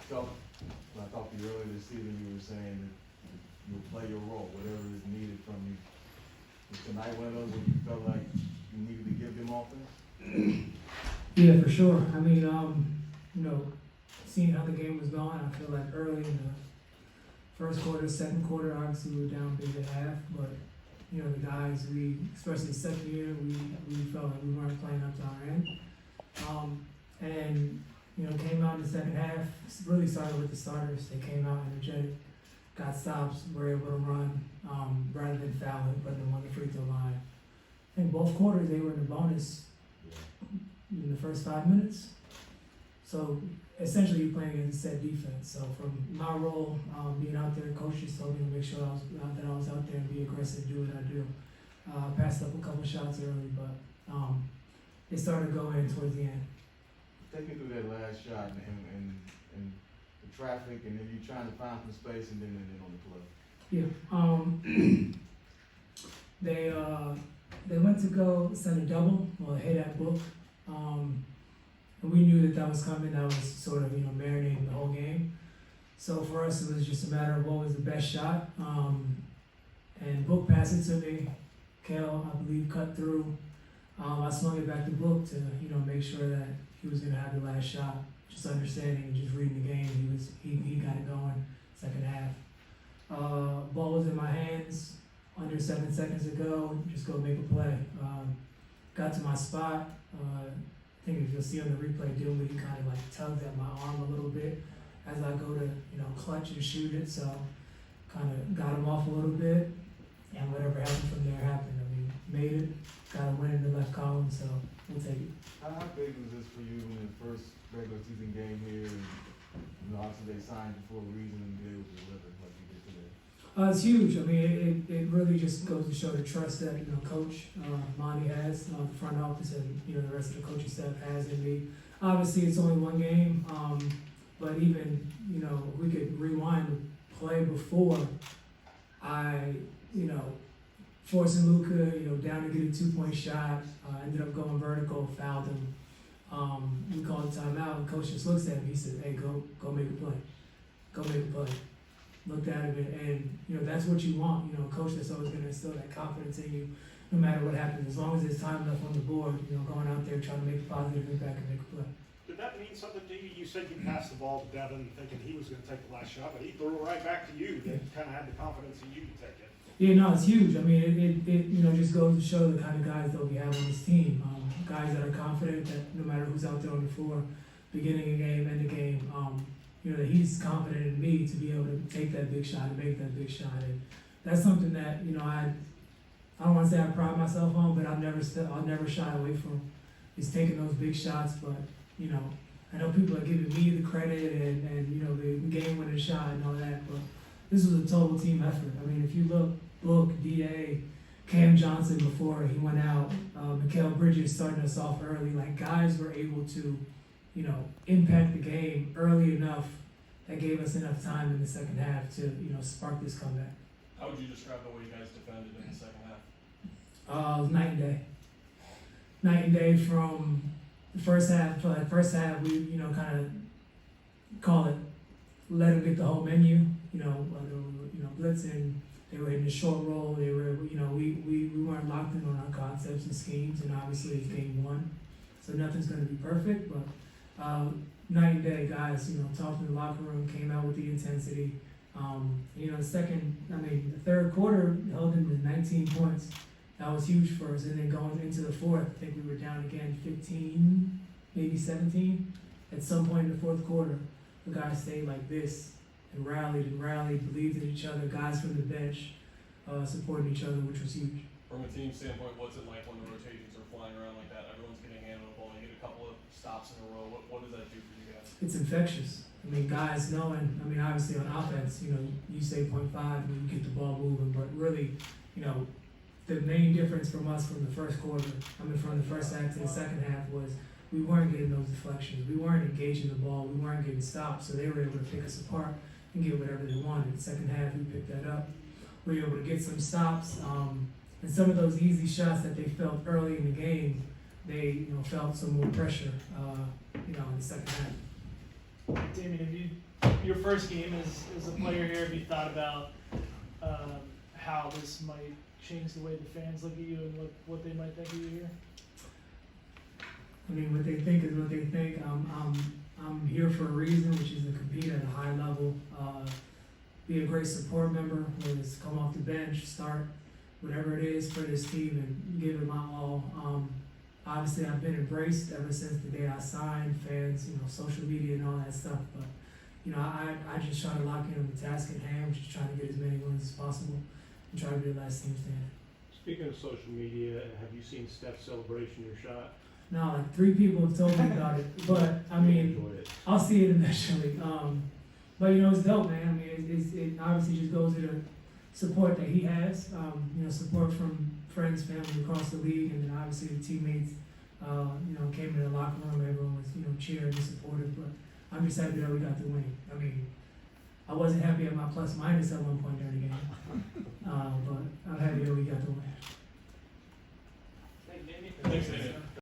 felt, when I talked to you earlier this season, you were saying that you'll play your role, whatever is needed from you. Was tonight one of those where you felt like you needed to give them offense? Yeah, for sure. I mean, you know, seeing how the game was going, I feel like early in the first quarter, second quarter, obviously we were down big at half, but you know, the guys, especially the second year, we felt like we weren't playing up to our end. And, you know, came out in the second half, really started with the starters. They came out energetic, got stops, were able to run, rather than fouling, putting them on the free throw line. I think both quarters they were in the bonus in the first 5 minutes. So essentially you're playing against set defense. So from my role, being out there, coaches told me to make sure that I was out there and be aggressive, do what I do. Passed up a couple shots early, but it started going towards the end. Take me through that last shot and the traffic, and then you trying to find some space, and then on the play. They went to go send a double, well, hit that book. And we knew that was coming. That was sort of, you know, marinating the whole game. So for us, it was just a matter of what was the best shot. And Book passed it to me. Kale, I believe, cut through. I swung it back to Book to, you know, make sure that he was going to have the last shot. Just understanding and just reading the game. He got it going second half. Ball was in my hands. Under 7 seconds to go. Just go make a play. Got to my spot. I think if you'll see on the replay, Damion, he kind of like tugged at my arm a little bit as I go to, you know, clutch and shoot it. So kind of got him off a little bit, and whatever happened from there happened. I mean, made it, got a win in the left column, so we'll take it. How big was this for you in the first regular season game here? And, you know, obviously they signed you for a reason and be able to deliver like you did today. It's huge. I mean, it really just goes to show the trust that, you know, Coach Monty has, the front office, and, you know, the rest of the coaching staff has in me. Obviously, it's only one game, but even, you know, we could rewind the play before you know, forcing Luka, you know, down to get a 2-point shot, ended up going vertical, fouled him. We called a timeout, and Coach just looks at me. He said, "Hey, go make a play. Go make a play." Looked at him, and you know, that's what you want. You know, a coach that's always going to instill that confidence in you, no matter what happens. As long as there's time left on the board, you know, going out there trying to make a positive impact and make a play. Did that mean something to you? You said you passed the ball to Devin thinking he was going to take the last shot, but he threw it right back to you. That kind of had the confidence in you to take it. Yeah, no, it's huge. I mean, it you know, just goes to show the kind of guys that we have on this team. Guys that are confident that no matter who's out there on the floor, beginning a game, end a game, you know, that he's confident in me to be able to take that big shot and make that big shot. And that's something that, you know, I don't want to say I pride myself on, but I'll never shy away from is taking those big shots. But, you know, I know people are giving me the credit and you know, the game-winning shot and all that, but this was a total team effort. I mean, if you look, Book, D.A., Cam Johnson before he went out, Mikal Bridges starting us off early, like guys were able to, you know, impact the game early enough that gave us enough time in the second half to, you know, spark this comeback. How would you describe the way you guys defended in the second half? It was night and day. Night and day from the first half. For like first half, we, you know, kind of call it, let them get the whole menu. You know, whether we were, you know, blitzing, they were in the short roll. They were, you know, we weren't locked in on our concepts and schemes, and obviously it's game one, so nothing's going to be perfect. But night and day, guys. You know, talked in the locker room, came out with the intensity. You know, the third quarter held them to 19 points. That was huge for us. And then going into the fourth, I think we were down again 15, maybe 17. At some point in the fourth quarter, the guys stayed like this and rallied, believed in each other. Guys from the bench supported each other, which was huge. From a team standpoint, what's it like when the rotations are flying around like that? Everyone's getting a hand on the ball. You get a couple of stops in a row. What does that do for you guys? It's infectious. I mean, guys knowing, I mean, obviously on offense, you know, you say 0.5 and you get the ball moving, but really, you know, the main difference from us from the first quarter, from the first half to the second half was we weren't getting those deflections. We weren't engaging the ball. We weren't getting stops, so they were able to pick us apart and get whatever they wanted. The second half, we picked that up. We were able to get some stops, and some of those easy shots that they felt early in the game, they, you know, felt some more pressure, you know, in the second half. Damion, have you your first game as a player here, have you thought about how this might change the way the fans look at you and what they might think of you here? I mean, what they think is what they think. I'm here for a reason, which is to compete at a high level, be a great support member, whether it's come off the bench, start, whatever it is for this team and give it my all. Obviously, I've been embraced ever since the day I signed, fans, social media and all that stuff. But, I just try to lock in on the task at hand, which is trying to get as many wins as possible and try to be the last team standing. Speaking of social media, have you seen Steph's celebration your shot? No, like 3 people have told me about it, but I mean, Enjoyed it. I'll see it eventually. But it's dope, man. I mean, it obviously just goes to the support that he has. Support from friends, family across the league, and then obviously the teammates. Came in the locker room. Everyone was cheering and supportive. But I'm just happy that we got the win. I mean, I wasn't happy at my plus minus at one point during the game, but I'm happy that we got